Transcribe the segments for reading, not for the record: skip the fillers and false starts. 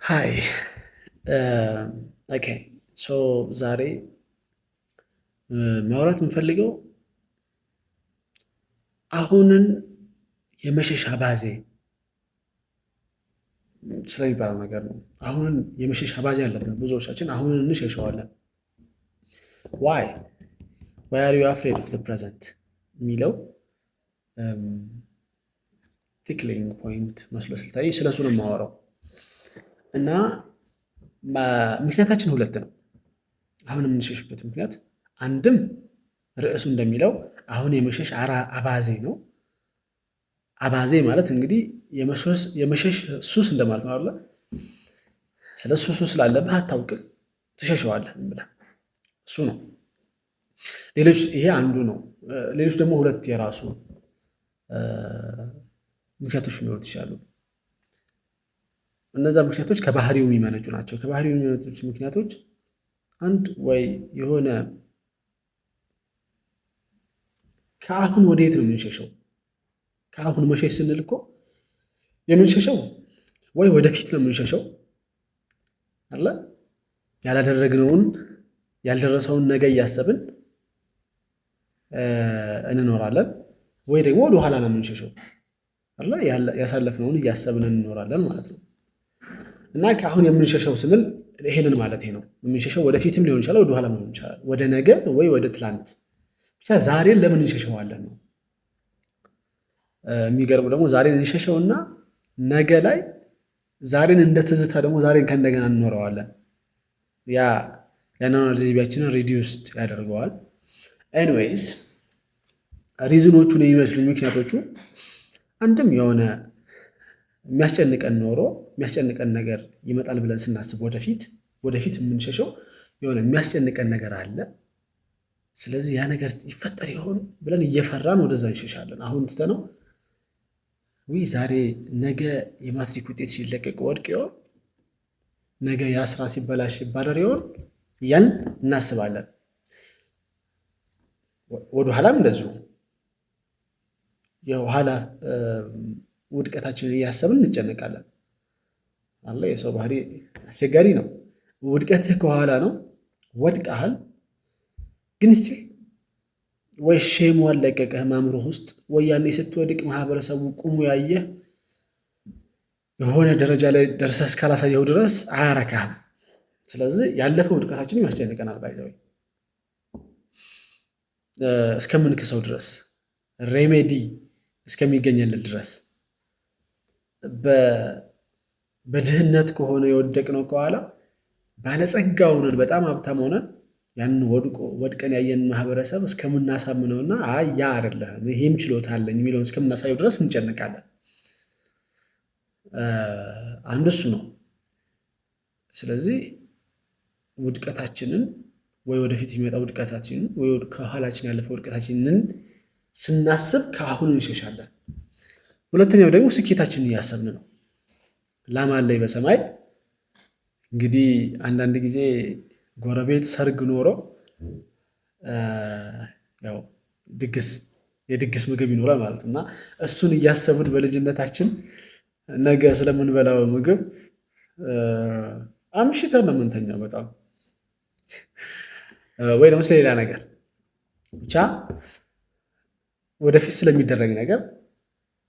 ሃይ ኦኬ ሶ ዛሬ ማውራት የምፈልገው አሁንን የመሸሽ አባዜ ስለሚባለው ነገር ነው። አሁንን የመሸሽ አባዜ አለብን ብዙዎቻችን አሁንን እንሸሸዋለን። ዋይ ዋይ አር ዩ አፍሬድ ኦፍ ዘ ፕሬዘንት የሚለው ቲክሊንግ ፖይንት መስሎ ስልታይ ስለሱ ነው የማወራው እና ምክንያታችን ሁለት ነው። አሁን የምንሸሽበት ምክንያት አንድም ርዕሱ እንደሚለው አሁን የመሸሽ አባዜ ነው። አባዜ ማለት እንግዲህ የመሸሽ ሱስ እንደማለት ነው አይደለ? ስለ ሱሱ ስላለብህ አታውቅም፣ ትሸሸዋለህ ብለህ እሱ ነው። ሌሎች ይሄ አንዱ ነው። ሌሎች ደግሞ ሁለት የራሱ ምክንያቶች ሊኖሩት ይችላሉ። እነዛ ምክንያቶች ከባህሪው የሚመነጩ ናቸው። ከባህሪው የሚመነጩ ምክንያቶች አንድ ወይ የሆነ ከአሁን ወዴት ነው የምንሸሸው? ከአሁን መሸሽ ስንል እኮ የምንሸሸው ወይ ወደፊት ነው የምንሸሸው አለ ያላደረግነውን ያልደረሰውን ነገ እያሰብን እንኖራለን፣ ወይ ደግሞ ወደ ኋላ ነው የምንሸሸው አለ ያሳለፍነውን እያሰብን እንኖራለን ማለት ነው። እና ከአሁን የምንሸሸው ስንል ይሄንን ማለት ነው። የምንሸሸው ወደፊትም ሊሆን ይችላል፣ ወደ ኋላም ሊሆን ይችላል፣ ወደ ነገ ወይ ወደ ትላንት፣ ብቻ ዛሬን ለምን እንሸሸዋለን ነው። የሚገርሙ ደግሞ ዛሬን እንሸሸውና ነገ ላይ ዛሬን እንደ ትዝታ ደግሞ ዛሬን ከእንደገና እንኖረዋለን። ያ የአኗኗር ዘይቤያችንን ሪዲዩስድ ያደርገዋል። ኤኒዌይስ ሪዝኖቹን የሚመስሉ ምክንያቶቹ አንድም የሆነ የሚያስጨንቀን የሚያስጨንቀን ነገር ይመጣል ብለን ስናስብ ወደፊት የምንሸሸው የሆነ የሚያስጨንቀን ነገር አለ። ስለዚህ ያ ነገር ይፈጠር ይሆን ብለን እየፈራን ወደዛ እንሸሻለን። አሁን ትተነው ዛሬ ነገ የማትሪክ ውጤት ሲለቀቅ ወድቅ ይሆን፣ ነገ ያ ስራ ሲበላሽ ይባረር ይሆን እያልን እናስባለን። ወደኋላም እንደዚሁ የኋላ ውድቀታችንን እያሰብን እንጨነቃለን አለ። የሰው ባህሪ አስቸጋሪ ነው። ውድቀትህ ከኋላ ነው፣ ወድቀሃል፣ ግን እስቲ ወይ ሼሙ አለቀቀህም አእምሮህ ውስጥ፣ ወይ ያኔ ስትወድቅ ማህበረሰቡ ቁሙ ያየህ የሆነ ደረጃ ላይ ደርሰህ እስካላሳየው ድረስ አያረካህም። ስለዚህ ያለፈው ውድቀታችንም ያስጨንቀናል። ባይዘው እስከምንክሰው ድረስ ሬሜዲ እስከሚገኝልን ድረስ በድህነት ከሆነ የወደቅነው ከኋላ ባለጸጋ ሆነን በጣም ሀብታም ሆነን ያንን ወድቀን ያየን ማህበረሰብ እስከምናሳምነውና ያ አይደለም ይሄም ችሎታ አለኝ የሚለውን እስከምናሳየው ድረስ እንጨነቃለን። አንዱ እሱ ነው። ስለዚህ ውድቀታችንን ወይ ወደፊት የሚመጣ ውድቀታችንን ወይ ከኋላችን ያለፈው ውድቀታችንን ስናስብ ከአሁኑ እንሸሻለን። ሁለተኛው ደግሞ ስኬታችንን እያሰብን ነው። ላም አለኝ በሰማይ እንግዲህ አንዳንድ ጊዜ ጎረቤት ሰርግ ኖሮ ያው የድግስ ምግብ ይኖራል ማለት እና እሱን እያሰብን በልጅነታችን ነገ ስለምንበላው ምግብ አምሽተን ነው የምንተኛው በጣም ወይ ደግሞ ስለሌላ ነገር ብቻ ወደፊት ስለሚደረግ ነገር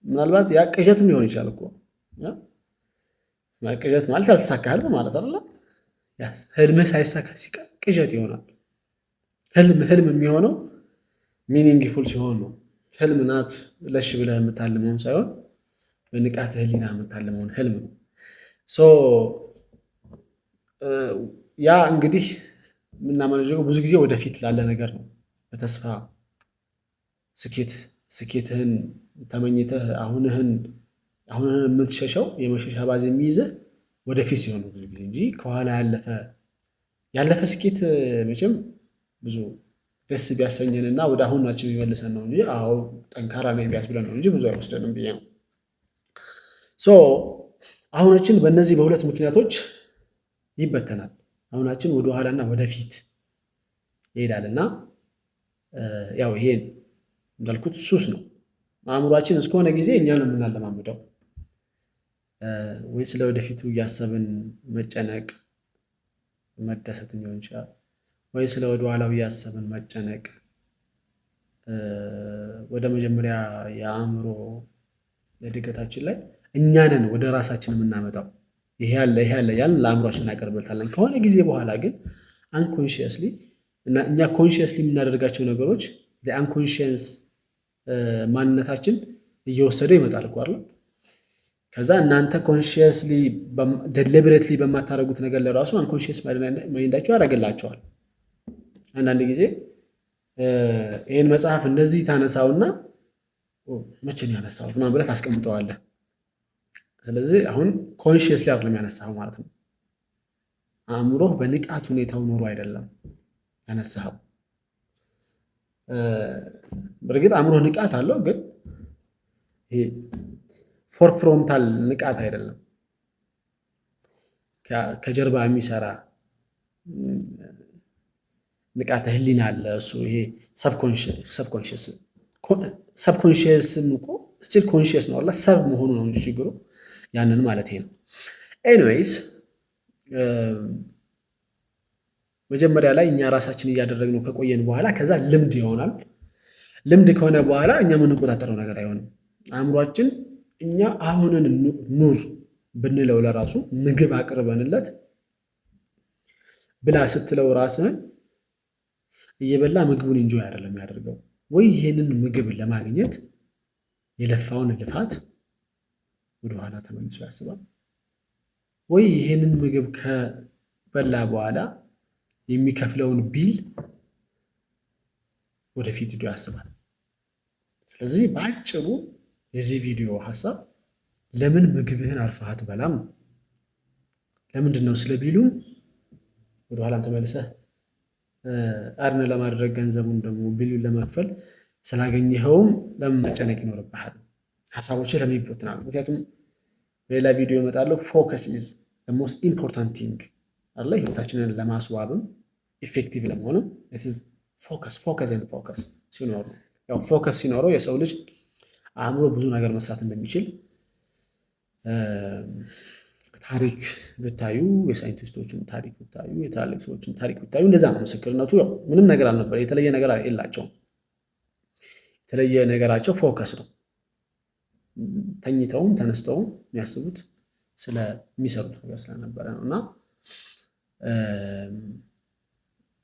ምናልባት ያ ቅዠትም ሊሆን ይችላል እኮ ቅዠት ማለት ያልተሳካ ማለት አይደለም። ህልም ሳይሳካ ሲቀር ቅዠት ይሆናል። ህልም የሚሆነው ሚኒንግፉል ሲሆን ነው። ህልም ናት ለሽ ብለህ የምታልመውን ሳይሆን በንቃተ ህሊና የምታልመውን ህልም ነው። ያ እንግዲህ የምናመነጀው ብዙ ጊዜ ወደፊት ላለ ነገር ነው። በተስፋ ስኬትህን ተመኝተህ አሁንህን የምትሸሸው የመሸሻ ባዝ የሚይዝህ ወደፊት ሲሆን ብዙ ጊዜ እንጂ ከኋላ ያለፈ ስኬት መቼም ብዙ ደስ ቢያሰኘንና ወደ አሁናችን የሚመልሰን ነው እንጂ ጠንካራ ነኝ ቢያስብለን ነው እንጂ ብዙ አይወስደንም ብዬ ነው። አሁናችን በእነዚህ በሁለት ምክንያቶች ይበተናል። አሁናችን ወደ ኋላና ወደፊት ይሄዳልና ያው ይሄን እንዳልኩት ሱስ ነው። አእምሯችን እስከሆነ ጊዜ እኛ ነው የምናለማምደው። ወይ ስለ ወደፊቱ እያሰብን መጨነቅ መደሰት ሊሆን ይችላል። ወይ ስለ ወደኋላው እያሰብን መጨነቅ ወደ መጀመሪያ የአእምሮ እድገታችን ላይ እኛንን ወደ ራሳችን የምናመጣው ይሄ ያለ ያልን ለአእምሯችን እናቀርብልታለን። ከሆነ ጊዜ በኋላ ግን አንኮንሽየስሊ እና እኛ ኮንሽየስሊ የምናደርጋቸው ነገሮች ለአንኮንሽየስ ማንነታችን እየወሰደ ይመጣል እኮ አይደል? ከዛ እናንተ ኮንሽየስሊ ዴሊበሬትሊ በማታደርጉት ነገር ለራሱ አንኮንሽየስ ማይንዳችሁ ያደርግላቸዋል። አንዳንድ ጊዜ ይህን መጽሐፍ እንደዚህ ታነሳውና መቼ ነው ያነሳሁት ምናምን ብለህ ታስቀምጠዋለህ። ስለዚህ አሁን ኮንሽየስሊ አይደለም ያነሳኸው ማለት ነው። አእምሮህ በንቃት ሁኔታው ኖሮ አይደለም ያነሳኸው። በእርግጥ አእምሮህ ንቃት አለው፣ ግን ይሄ ፎርፍሮንታል ንቃት አይደለም። ከጀርባ የሚሰራ ንቃተ ህሊና አለ። እሱ ይሄ ሰብኮንሽየስም እኮ ስቲል ኮንሽየስ ነው አላ ሰብ መሆኑ ነው እንጂ ችግሩ ያንን ማለት ነው። ኤኒዌይስ መጀመሪያ ላይ እኛ ራሳችን እያደረግነው ከቆየን በኋላ ከዛ ልምድ ይሆናል። ልምድ ከሆነ በኋላ እኛ የምንቆጣጠረው ነገር አይሆንም። አእምሯችን እኛ አሁንን ኑር ብንለው ለራሱ ምግብ አቅርበንለት ብላ ስትለው ራስህን እየበላ ምግቡን እንጆይ አይደለም ያደርገው። ወይ ይሄንን ምግብ ለማግኘት የለፋውን ልፋት ወደኋላ ተመልሶ ያስባል፣ ወይ ይሄንን ምግብ ከበላ በኋላ የሚከፍለውን ቢል ወደፊት ሄዶ ያስባል። ስለዚህ በአጭሩ የዚህ ቪዲዮ ሀሳብ ለምን ምግብህን አርፈህ አትበላም? ለምንድን ነው ስለ ቢሉም ወደኋላም ተመልሰህ አርን ለማድረግ ገንዘቡን ደግሞ ቢሉን ለመክፈል ስላገኘኸውም ለምን መጨነቅ ይኖርብሃል? ሀሳቦችህ ለምን ይበትናሉ? ምክንያቱም በሌላ ቪዲዮ እመጣለሁ። ፎከስ ኢዝ ዘ ሞስት ኢምፖርታንት ቲንግ አለ። ህይወታችንን ለማስዋብም ኢፌክቲቭ ለመሆንም ፎከስ ሲኖር ነው። ያው ፎከስ ሲኖረው የሰው ልጅ አእምሮ ብዙ ነገር መስራት እንደሚችል ታሪክ ብታዩ፣ የሳይንቲስቶችን ታሪክ ብታዩ፣ የትላልቅ ሰዎችን ታሪክ ብታዩ እንደዛ ነው ምስክርነቱ። ያው ምንም ነገር አልነበረ፣ የተለየ ነገር የላቸውም። የተለየ ነገራቸው ፎከስ ነው። ተኝተውም ተነስተውም የሚያስቡት ስለሚሰሩት ነገር ስለነበረ ነው። እና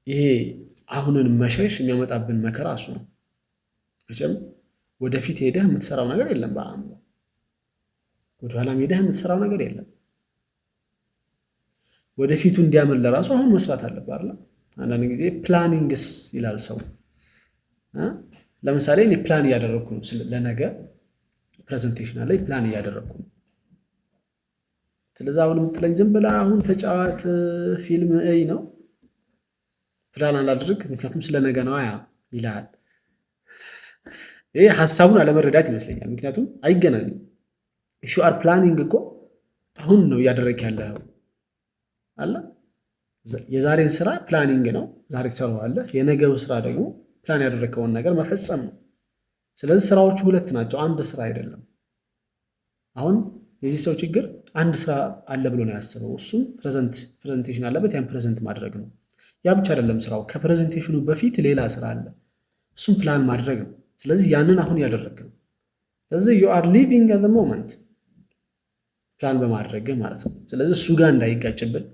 ይሄ አሁንን መሸሽ የሚያመጣብን መከራ እሱ ነው። መቼም ወደፊት ሄደህ የምትሰራው ነገር የለም በአእምሮ፣ ወደኋላም ሄደህ የምትሰራው ነገር የለም። ወደፊቱ እንዲያምን ለራሱ አሁን መስራት አለብህ አይደል? አንዳንድ ጊዜ ፕላኒንግስ ይላል ሰው። ለምሳሌ እኔ ፕላን እያደረግኩ ነው፣ ለነገ ፕሬዘንቴሽን ላይ ፕላን እያደረግኩ ነው። ስለዚህ አሁን የምትለኝ ዝም ብለህ አሁን ተጫዋት ፊልም እይ ነው፣ ፕላን አላድርግ ምክንያቱም ስለ ነገ ነው ይልሃል። ይሄ ሀሳቡን አለመረዳት ይመስለኛል። ምክንያቱም አይገናኝም። ኢፍ ዩ አር ፕላኒንግ እኮ አሁን ነው እያደረግ ያለው አለ። የዛሬን ስራ ፕላኒንግ ነው፣ ዛሬ ትሰራዋለህ። የነገው ስራ ደግሞ ፕላን ያደረግከውን ነገር መፈጸም ነው። ስለዚህ ስራዎቹ ሁለት ናቸው፣ አንድ ስራ አይደለም። አሁን የዚህ ሰው ችግር አንድ ስራ አለ ብሎ ነው ያስበው። እሱም ፕሬዘንቴሽን አለበት፣ ያን ፕሬዘንት ማድረግ ነው። ያ ብቻ አይደለም ስራው፣ ከፕሬዘንቴሽኑ በፊት ሌላ ስራ አለ፣ እሱም ፕላን ማድረግ ነው። ስለዚህ ያንን አሁን ያደረግ ነው። ስለዚህ ዩ አር ሊቪንግ አት ዘ ሞመንት ፕላን በማድረግ ማለት ነው። ስለዚህ እሱ ጋር እንዳይጋጭብን።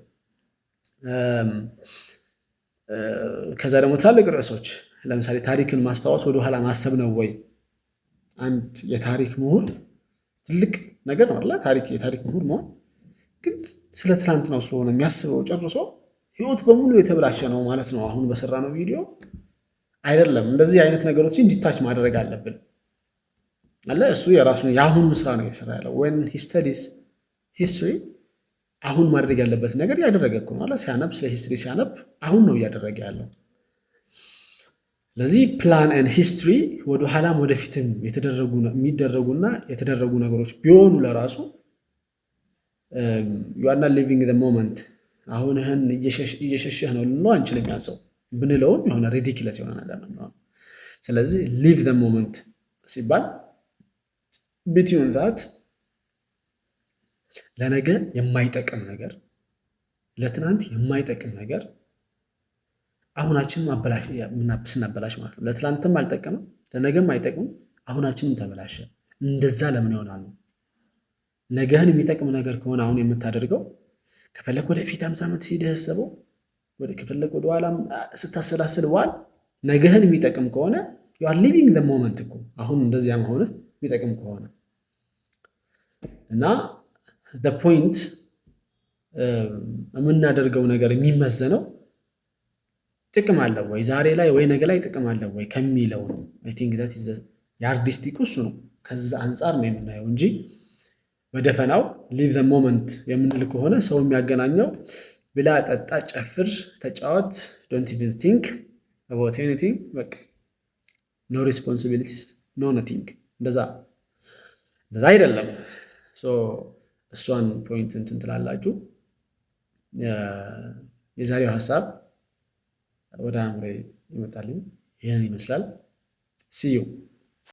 ከዛ ደግሞ ትላልቅ ርዕሶች ለምሳሌ ታሪክን ማስታወስ ወደኋላ ማሰብ ነው ወይ? አንድ የታሪክ ምሁር ትልቅ ነገር ነው አይደል? የታሪክ ምሁር መሆን ግን ስለ ትናንት ነው ስለሆነ የሚያስበው ጨርሶ ህይወት በሙሉ የተበላሸ ነው ማለት ነው። አሁን በሰራነው ቪዲዮ አይደለም። እንደዚህ አይነት ነገሮችን ዲታች ማድረግ አለብን አለ። እሱ የራሱን የአሁኑን ስራ ነው የሰራ ያለው። when he studies history አሁን ማድረግ ያለበት ነገር ያደረገ እኮ ነው አለ። ሲያነብ ስለ ሂስትሪ ሲያነብ አሁን ነው እያደረገ ያለው። ስለዚህ ፕላን ኤንድ ሂስትሪ ወደ ኋላም ወደፊትም የሚደረጉና የተደረጉ ነገሮች ቢሆኑ ለራሱ you are not living the moment አሁንህን እየሸሸህ ነው ልንለው አንችልም። ያን ሰው ብንለውም የሆነ ሪዲኪለስ የሆነ ነገር ነው። ስለዚህ ሊቭ the moment ሲባል ቢትዊን ዛት ለነገ የማይጠቅም ነገር፣ ለትናንት የማይጠቅም ነገር አሁናችንን ስናበላሽ ማለት ነው። ለትናንትም አልጠቀምም፣ ለነገም አይጠቅምም፣ አሁናችንን ተበላሸ። እንደዛ ለምን ይሆናሉ? ነገህን የሚጠቅም ነገር ከሆነ አሁን የምታደርገው ከፈለግ ወደፊት 50 ዓመት ሄደህ አስበው፣ ከፈለግ ወደኋላም ስታሰላስል ዋል። ነገህን የሚጠቅም ከሆነ ዩ አር ሊቪንግ ዘ ሞመንት እኮ አሁን እንደዚያ መሆንህ የሚጠቅም ከሆነ እና ዘ ፖይንት የምናደርገው ነገር የሚመዘነው ጥቅም አለው ወይ ዛሬ ላይ ወይ ነገ ላይ ጥቅም አለው ወይ ከሚለው ነው። አይ ቲንክ ዛት ኢዝ የአርቲስቲኩ እሱ ነው። ከዛ አንጻር ነው የምናየው እንጂ በደፈናው ሊቭ ዘ ሞመንት የምንል ከሆነ ሰው የሚያገናኘው ብላ፣ ጠጣ፣ ጨፍር፣ ተጫወት፣ ዶንት ኢቭን ቲንክ አባውት ኤኒቲንግ፣ በቃ ኖ ሪስፖንሲቢሊቲስ ኖ ነቲንግ። እንደዛ አይደለም። እሷን ፖይንት እንትን ትላላችሁ። የዛሬው ሀሳብ ወደ አእምሮዬ ይመጣልኝ ይህንን ይመስላል። ሲዩ